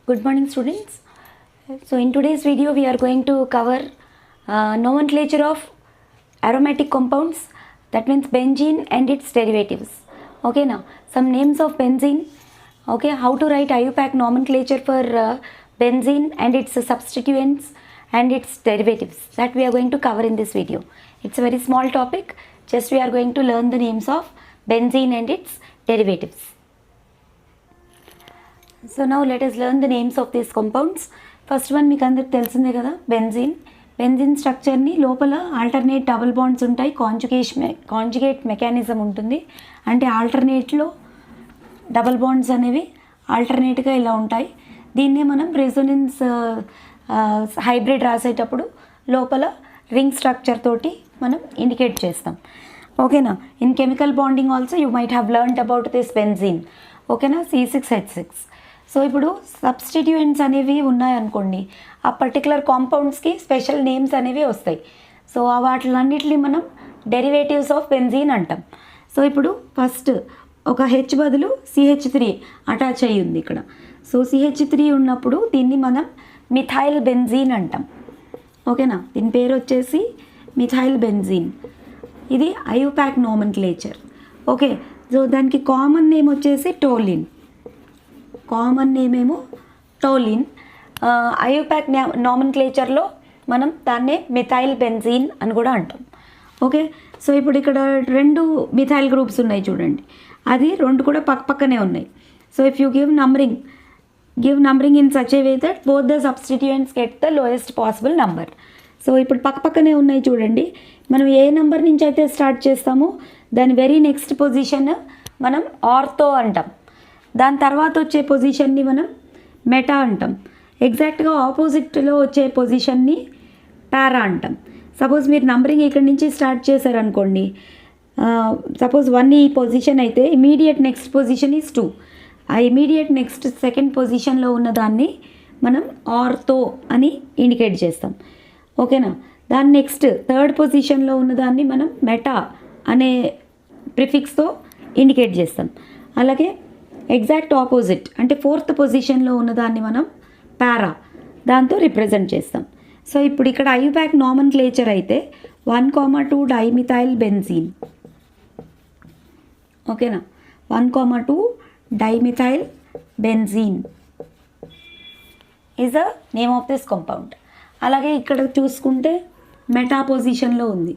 Good morning, students. So in today's video we are going to cover nomenclature of aromatic compounds, that means benzene and its derivatives. Okay, now some names of benzene. Okay, how to write IUPAC nomenclature for benzene and its substituents and its derivatives, that we are going to cover in this video. It's a very small topic, just we are going to learn the names of benzene and its derivatives. So now let us learn the names of these compounds. First one మీకు అందరికి తెలిసిందే కదా, benzene స్ట్రక్చర్ని లోపల alternate double bonds ఉంటాయి, conjugate mechanism ఉంటుంది. అంటే ఆల్టర్నేట్లో double bonds అనేవి ఆల్టర్నేట్గా ఇలా ఉంటాయి. దీన్నే మనం రెజొనెన్స్ హైబ్రిడ్ రాసేటప్పుడు లోపల రింగ్ స్ట్రక్చర్ తోటి మనం ఇండికేట్ చేస్తాం. ఓకేనా. In chemical bonding also you might have learned about this benzene. ఓకేనా, C6H6. సో ఇప్పుడు సబ్స్టిట్యూయెంట్స్ అనేవి ఉన్నాయనుకోండి, ఆ పర్టికులర్ కాంపౌండ్స్కి స్పెషల్ నేమ్స్ అనేవి వస్తాయి. సో వాటిలన్నిటిని మనం డెరివేటివ్స్ ఆఫ్ బెంజీన్ అంటాం. సో ఇప్పుడు ఫస్ట్ ఒక హెచ్ బదులు CH3 అటాచ్ అయ్యి ఉంది ఇక్కడ. సో CH3 ఉన్నప్పుడు దీన్ని మనం మిథైల్ బెంజీన్ అంటాం. ఓకేనా, దీని పేరు వచ్చేసి మిథైల్ బెంజీన్. ఇది IUPAC నోమెన్క్లేచర్. ఓకే, సో దానికి కామన్ నేమ్ వచ్చేసి టోలిన్. కామన్ నేమ్ ఏమో టోలిన్. IUPAC నామెన్క్లేచర్లో మనం దాన్నే మిథైల్ బెంజీన్ అని కూడా అంటాం. ఓకే, సో ఇప్పుడు ఇక్కడ రెండు మిథైల్ గ్రూప్స్ ఉన్నాయి చూడండి, అది రెండు కూడా పక్కనే ఉన్నాయి. So if you give numbering in such a way that both the substituents get the lowest possible number. So ఇప్పుడు పక్కనే ఉన్నాయి చూడండి, మనం ఏ నెంబర్ నుంచి అయితే స్టార్ట్ చేస్తామో దాని వెరీ నెక్స్ట్ పొజిషన్ మనం ఆర్తో అంటాం. దాని తర్వాత వచ్చే పొజిషన్ని మనం మెటా అంటాం. ఎగ్జాక్ట్గా ఆపోజిట్లో వచ్చే పొజిషన్ని పారా అంటాం. సపోజ్ మీరు నంబరింగ్ ఇక్కడి నుంచి స్టార్ట్ చేశారనుకోండి, సపోజ్ 1 ఈ పొజిషన్ అయితే ఇమీడియట్ నెక్స్ట్ పొజిషన్ ఈజ్ 2. ఆ ఇమీడియట్ నెక్స్ట్ సెకండ్ పొజిషన్లో ఉన్నదాన్ని మనం ఆర్తో అని ఇండికేట్ చేస్తాం. ఓకేనా. దాని నెక్స్ట్ థర్డ్ పొజిషన్లో ఉన్నదాన్ని మనం మెటా అనే ప్రిఫిక్స్తో ఇండికేట్ చేస్తాం. అలాగే ఎగ్జాక్ట్ ఆపోజిట్ అంటే ఫోర్త్ పొజిషన్లో ఉన్నదాన్ని మనం పారా దాంతో రిప్రజెంట్ చేస్తాం. సో ఇప్పుడు ఇక్కడ IUPAC నామెన్క్లేచర్ అయితే 1,2 డైమిథైల్ బెంజీన్. ఓకేనా, 1,2 dimethyl benzene is the name of this compound. అలాగే ఇక్కడ చూసుకుంటే మెటా పొజిషన్లో ఉంది.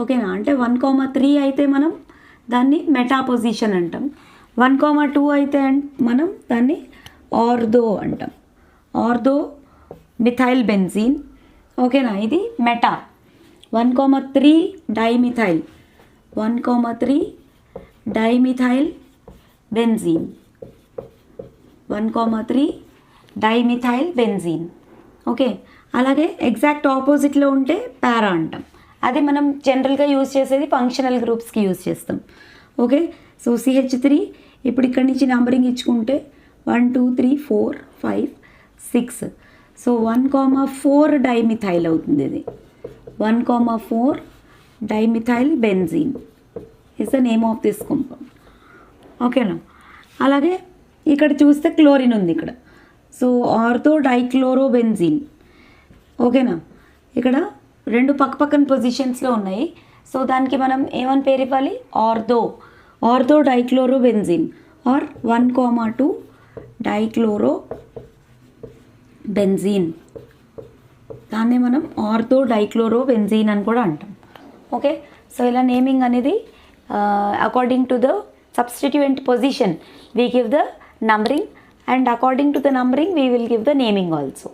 ఓకేనా, అంటే 1,3 అయితే మనం దాన్ని మెటా పొజిషన్ అంటాం. 1,2 అయితే మనం దాన్ని ఆర్దో అంటాం, ఆర్దో మిథైల్ బెంజీన్. ఓకేనా, ఇది meta. 1,3 dimethyl, 1,3 dimethyl benzene, 1,3 dimethyl benzene. Okay, అలాగే ఎగ్జాక్ట్ ఆపోజిట్లో ఉంటే పారా అంటాం. అది మనం జనరల్గా యూజ్ చేసేది ఫంక్షనల్ గ్రూప్స్కి యూజ్ చేస్తాం. ఓకే, సో CH3 ఇప్పుడు ఇక్కడి నుంచి నంబరింగ్ ఇచ్చుకుంటే 1 2 3 4 5 6. సో 1,4 డైమిథైల్ అవుతుంది. ఇది 1,4 dimethyl benzene is the name of this compound. ఓకేనా. అలాగే ఇక్కడ చూస్తే క్లోరిన్ ఉంది ఇక్కడ. So ortho dichloro benzene. ఓకేనా, ఇక్కడ రెండు పక్కన పొజిషన్స్లో ఉన్నాయి. సో దానికి మనం ఏమని పేరు ఇవ్వాలి, ortho dichloro benzene or 1,2 dichloro benzene. దాన్ని మనం ఆర్థో డైక్లోరో బెంజీన్ అని కూడా అంటాం. ఓకే, సో ఇలా నేమింగ్ అనేది according to the substituent position we give the numbering, and according to the numbering we will give the naming also.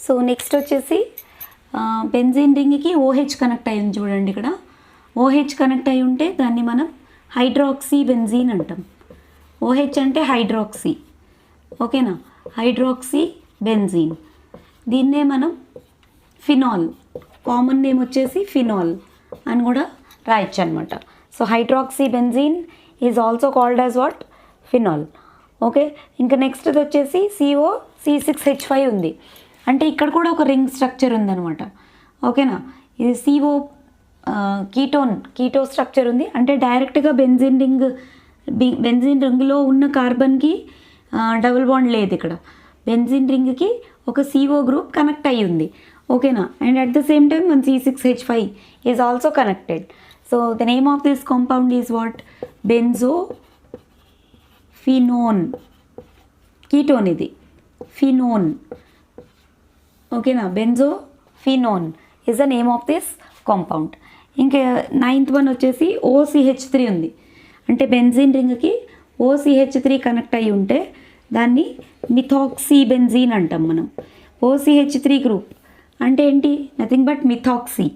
So next వచ్చేసి benzene రింగ్కి OH connect అయ్యింది చూడండి. ఇక్కడ OH కనెక్ట్ అయి ఉంటే దాన్ని మనం హైడ్రాక్సీ బెంజీన్ అంటాం. OH అంటే హైడ్రాక్సీ. ఓకేనా, హైడ్రాక్సీ బెంజీన్. దీన్నే మనం ఫినాల్, కామన్ నేమ్ వచ్చేసి ఫినాల్ అని కూడా రాయొచ్చు అనమాట. So hydroxy benzene is also called as what, phenol. Okay, ఇంకా నెక్స్ట్ వచ్చేసి C6H5 ఉంది. అంటే ఇక్కడ కూడా ఒక రింగ్ స్ట్రక్చర్ ఉందన్నమాట. ఓకేనా, ఇది CO కీటో స్ట్రక్చర్ ఉంది. అంటే డైరెక్ట్గా బెంజిన్ రింగ్ బెంజీన్ రింగ్లో ఉన్న కార్బన్కి డబుల్ బాండ్ లేదు ఇక్కడ. బెంజీన్ రింగ్కి ఒక CO గ్రూప్ కనెక్ట్ అయ్యి ఉంది, ఓకేనా. And at the same time one C6H5 is also connected. So the name of this compound is what? Benzophenone. Ketone ఇది, ఫినోన్, ఓకేనా. Benzophenone is the name of this compound. ఇంకా 9th one వచ్చేసి OCH3 ఉంది. అంటే benzene రింగ్కి OCH3 connect అయ్యి ఉంటే దాన్ని methoxy benzene అంటాం మనం. OCH3 గ్రూప్ అంటే ఏంటి? Nothing but methoxy.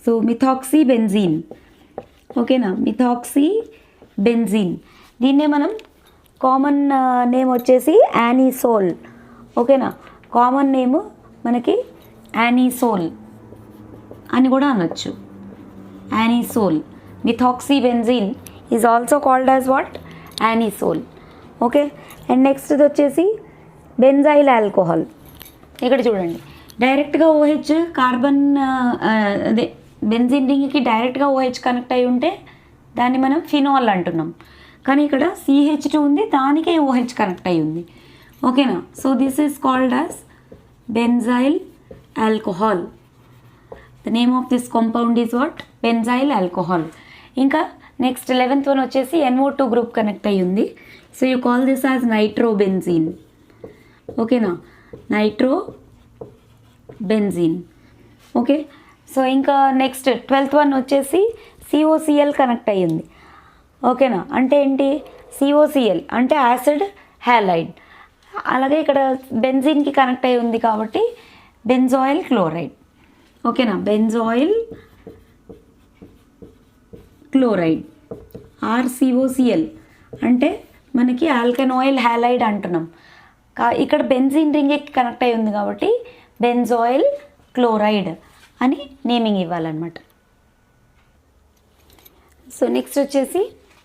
So methoxy benzene, ఓకేనా. Methoxy benzene. దీన్నే మనం కామన్ నేమ్ వచ్చేసి యానిసోల్, ఓకేనా. కామన్ నేమ్ మనకి యానిసోల్ అని కూడా అనొచ్చు. Anisole. Methoxy benzene is also called as what? Anisole, okay. And next వచ్చేసి బెంజైల్ ఆల్కహాల్. ఇక్కడ చూడండి, డైరెక్ట్గా OH కార్బన్ అదే బెంజీన్ రింగ్కి డైరెక్ట్గా OH కనెక్ట్ అయి ఉంటే దాన్ని మనం ఫినాల్ అంటున్నాం. కానీ ఇక్కడ CH2 ఉంది, దానికే OH కనెక్ట్ అయి ఉంది, ఓకేనా. So this is called as benzyl alcohol. The name of this compound is what? Benzyl alcohol. ఇంకా నెక్స్ట్ 11th వన్ వచ్చేసి NO2 గ్రూప్ కనెక్ట్ అయ్యి ఉంది. So you call this as nitrobenzene, ఓకేనా. Nitrobenzene, okay. సో ఇంకా next 12th one వచ్చేసి COCl connect అయ్యింది, ఓకేనా. అంటే ఏంటి? COCl అంటే యాసిడ్ హ్యాలైడ్. అలాగే ఇక్కడ బెంజీన్కి కనెక్ట్ అయ్యి ఉంది కాబట్టి బెంజాయిల్ క్లోరైడ్, ఓకేనా. బెంజాయిల్ క్లోరైడ్ RCOCl అంటే మనకి ఆల్కనాయిల్ హ్యాలైడ్ అంటున్నాం. ఇక్కడ బెంజీన్ రింగ్కి కనెక్ట్ అయి ఉంది కాబట్టి బెంజాయిల్ క్లోరైడ్ అని నేమింగ్ ఇవ్వాలన్నమాట. సో నెక్స్ట్ వచ్చేసి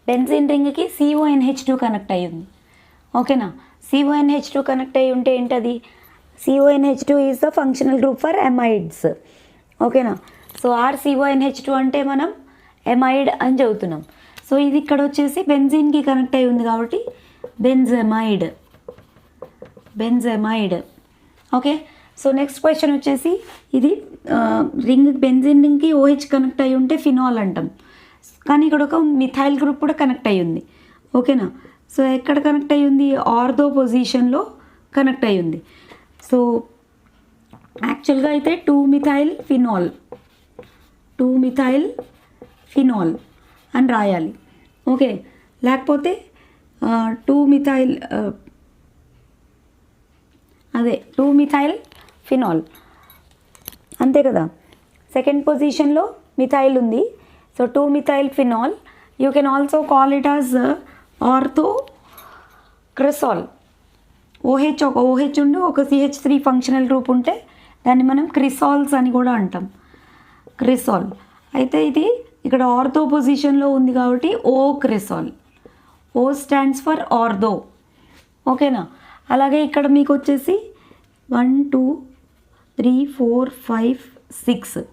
బెంజీన్ రింగ్కి CONH2 కనెక్ట్ అయ్యి ఉంది, ఓకేనా. CONH2 కనెక్ట్ అయ్యి ఉంటే ఏంటది? CONH2 is the functional group for amides, ఓకేనా. సో RCONH2 అంటే మనం ఎమైడ్ అని చెబుతున్నాం. సో ఇది ఇక్కడ వచ్చేసి బెంజీన్కి కనెక్ట్ అయి ఉంది కాబట్టి బెంజమైడ్, ఓకే. సో నెక్స్ట్ క్వశ్చన్ వచ్చేసి ఇది బెంజీన్ రింగ్కి OH కనెక్ట్ అయి ఉంటే ఫినాల్ అంటాం. కానీ ఇక్కడ ఒక మిథైల్ గ్రూప్ కూడా కనెక్ట్ అయి ఉంది, ఓకేనా. సో ఎక్కడ కనెక్ట్ అయి ఉంది? ఆర్థో పొజిషన్లో కనెక్ట్ అయి ఉంది. సో యాక్చువల్గా అయితే 2-మిథైల్ ఫినాల్ అని రాయాలి, ఓకే. లేకపోతే 2-మిథైల్ ఫినాల్, అంతే కదా. సెకండ్ పొజిషన్లో మిథైల్ ఉంది. So two methyl phenol. You can also call it as ortho cresol. ఒక OH ఉండి ఒక CH3 ఫంక్షనల్ గ్రూప్ ఉంటే దాన్ని మనం క్రిసాల్స్ అని కూడా అంటాం, క్రిసాల్. అయితే ఇది ఇక్కడ ఆర్థో పొజిషన్లో ఉంది కాబట్టి క్రిసాల్. O స్టాండ్స్ ఫర్ ఆర్థో, ఓకేనా. అలాగే ఇక్కడ మీకు వచ్చేసి 1 2 3 4 5 6.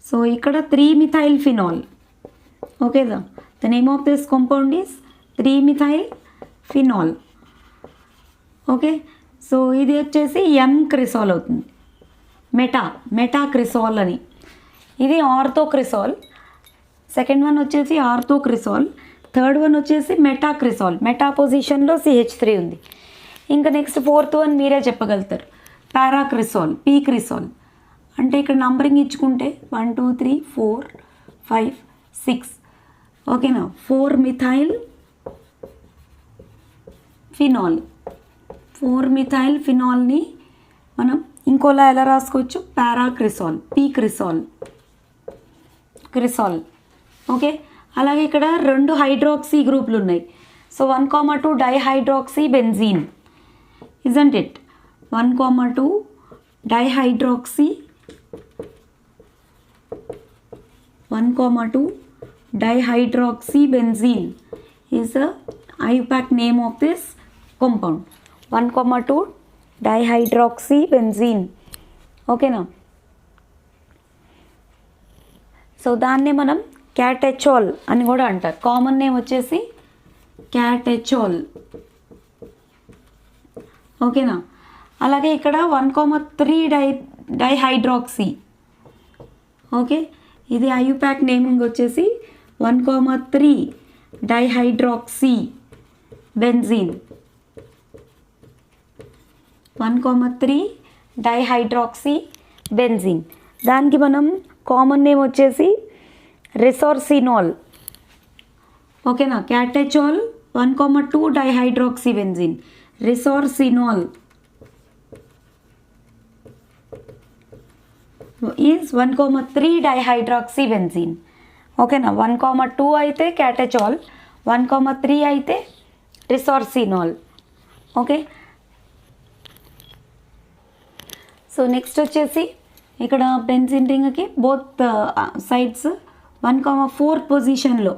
సో ఇక్కడ 3-మిథైల్ ఫినాల్, ఓకేనా. The name of this compound is three methyl phenol, okay. So ఇది వచ్చేసి క్రిసాల్ అవుతుంది, మెటా క్రిసాల్ అని. ఇది ఆర్థో క్రిసాల్. సెకండ్ వన్ వచ్చేసి ఆర్థో క్రిసాల్. థర్డ్ వన్ వచ్చేసి మెటా క్రిసాల్. మెటా పొజిషన్లో CH3 ఉంది. ఇంకా నెక్స్ట్ 4th వన్ మీరే చెప్పగలుగుతారు, పారాక్రిసాల్, P క్రిసాల్. అంటే ఇక్కడ నంబరింగ్ ఇచ్చుకుంటే 1 2 3 4 5 6, ఓకేనా. 4-మిథైల్ ఫినాల్ని మనం ఇంకోలా ఎలా రాసుకోవచ్చు? పారాక్రిసాల్, P క్రిసాల్, ఓకే. అలాగే ఇక్కడ 2 హైడ్రాక్సీ గ్రూపులు ఉన్నాయి. So 1,2 dihydroxy benzene, isn't it? 1,2 dihydroxy 1,2 dihydroxybenzene is the IUPAC name of this compound. 1,2 dihydroxybenzene, okay na. So దాన్నే మనం క్యాటెచోల్ అని కూడా అంటారు. కామన్ నేమ్ వచ్చేసి క్యాటెచోల్. ఓకేనా. అలాగే ఇక్కడ 1,3 డైహైడ్రాక్సీ. ఓకే, ఇది ఐయుపాక్ నేమింగ్ వచ్చేసి 1,3 డైహైడ్రాక్సీ బెంజీన్. 1,3 dihydroxy benzene. దానికి మనం కామన్ నేమ్ వచ్చేసి రిసోర్సినాల్. ఓకేనా. Catechol 1,2 dihydroxy benzene, resorcinol is 1,3 dihydroxy benzene. ఓకేనా. 1,2 అయితే క్యాటెచోల్, 1,3 అయితే రిసోర్సినాల్. ఓకే. సో నెక్స్ట్ వచ్చేసి ఇక్కడ బెంజీన్ రింగ్కి బోత్ సైడ్స్ 1,4 పొజిషన్లో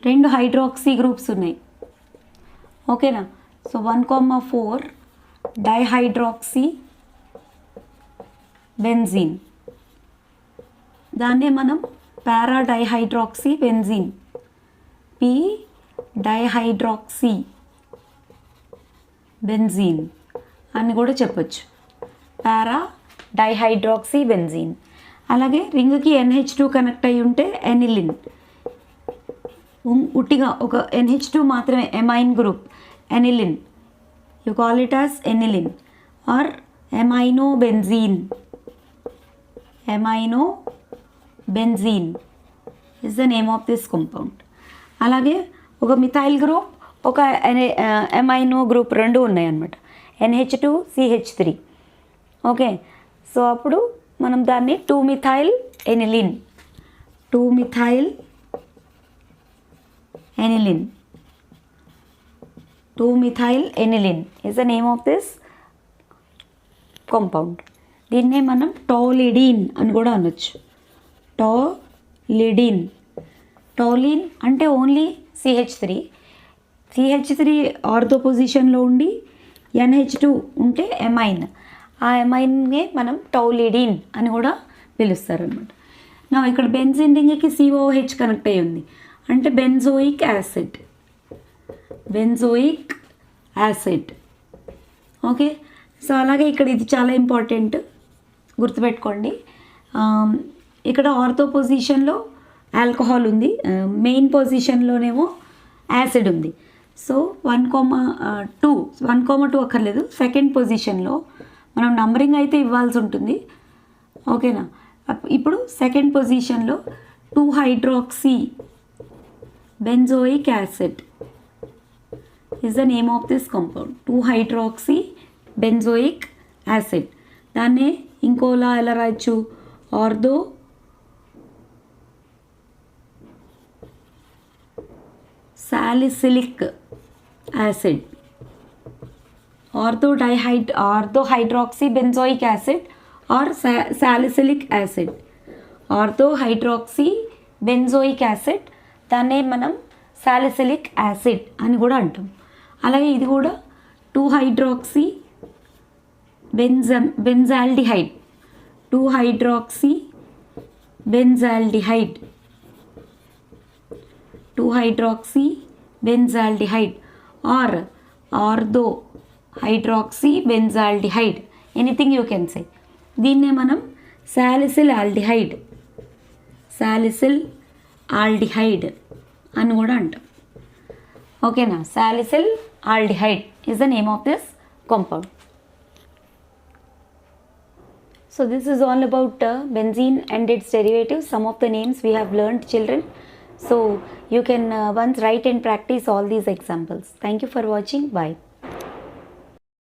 2 హైడ్రాక్సీ గ్రూప్స్ ఉన్నాయి. ఓకేనా. సో 1,4 డైహైడ్రాక్సీ బెంజీన్, దాన్నే మనం para dihydroxy benzene, p dihydroxy benzene అని కూడా చెప్పొచ్చు. Para dihydroxy benzene. అలాగే రింగ్కి NH2 కనెక్ట్ అయి ఉంటే ఎనిలిన్. ఉట్టిగా ఒక NH2 మాత్రమే amine group aniline, you call it as aniline or amino benzene. Amino benzene is the name of this compound. అలాగే ఒక మిథైల్ గ్రూప్, ఒక ఎమైనో గ్రూప్ రెండు ఉన్నాయన్నమాట, NH2 CH3. ఓకే. సో అప్పుడు మనం దాన్ని two methyl aniline, two methyl aniline, two methyl aniline is the name of this compound. దీన్నే మనం టోలిడిన్ అని కూడా అనొచ్చు. టోలిడిన్. టోలిన్ అంటే ఓన్లీ CH3 ఆర్థో పొజిషన్లో ఉండి NH2 ఉంటే ఎమైన్, ఆ ఎమైన్నే మనం టోలిడిన్ అని కూడా పిలుస్తారు అనమాట. నా ఇక్కడ బెంజీన్ రింగ్కి COH కనెక్ట్ అయ్యి ఉంది అంటే benzoic acid, benzoic acid. Okay. So అలాగే ఇక్కడ ఇది చాలా ఇంపార్టెంట్, గుర్తుపెట్టుకోండి. ఇక్కడ ఆర్థో పొజిషన్లో ఆల్కహాల్ ఉంది, మెయిన్ పొజిషన్లోనేమో యాసిడ్ ఉంది. సో 1,2 అక్కర్లేదు, సెకండ్ పొజిషన్లో మనం నంబరింగ్ అయితే ఇవ్వాల్సి ఉంటుంది. ఓకేనా. ఇప్పుడు సెకండ్ పొజిషన్లో two hydroxy benzoic acid is the name of this compound. Two hydroxy benzoic acid. దాన్నే ఇంకోలా ఎలా రాయొచ్చు, ortho salicylic acid, ortho hydroxy benzoic acid or salicylic acid. Ortho hydroxy benzoic acid, దాన్నే మనం సాలిసిలిక్ యాసిడ్ అని కూడా అంటాం. అలాగే ఇది కూడా two hydroxy benzaldehyde, two hydroxy benzaldehyde, two hydroxy benzaldehyde or ortho hydroxy benzaldehyde, anything you can say. దీన్నే మనం సాలిసిల్ ఆల్డిహైడ్, సాలిసిల్ ఆల్డిహైడ్ అని కూడా అంటాం. ఓకేనా. Salicyl aldehyde is the name of this compound. So this is all about benzene and its derivatives, some of the names we have learned, children. So you can once write and practice all these examples. Thank you for watching. Bye.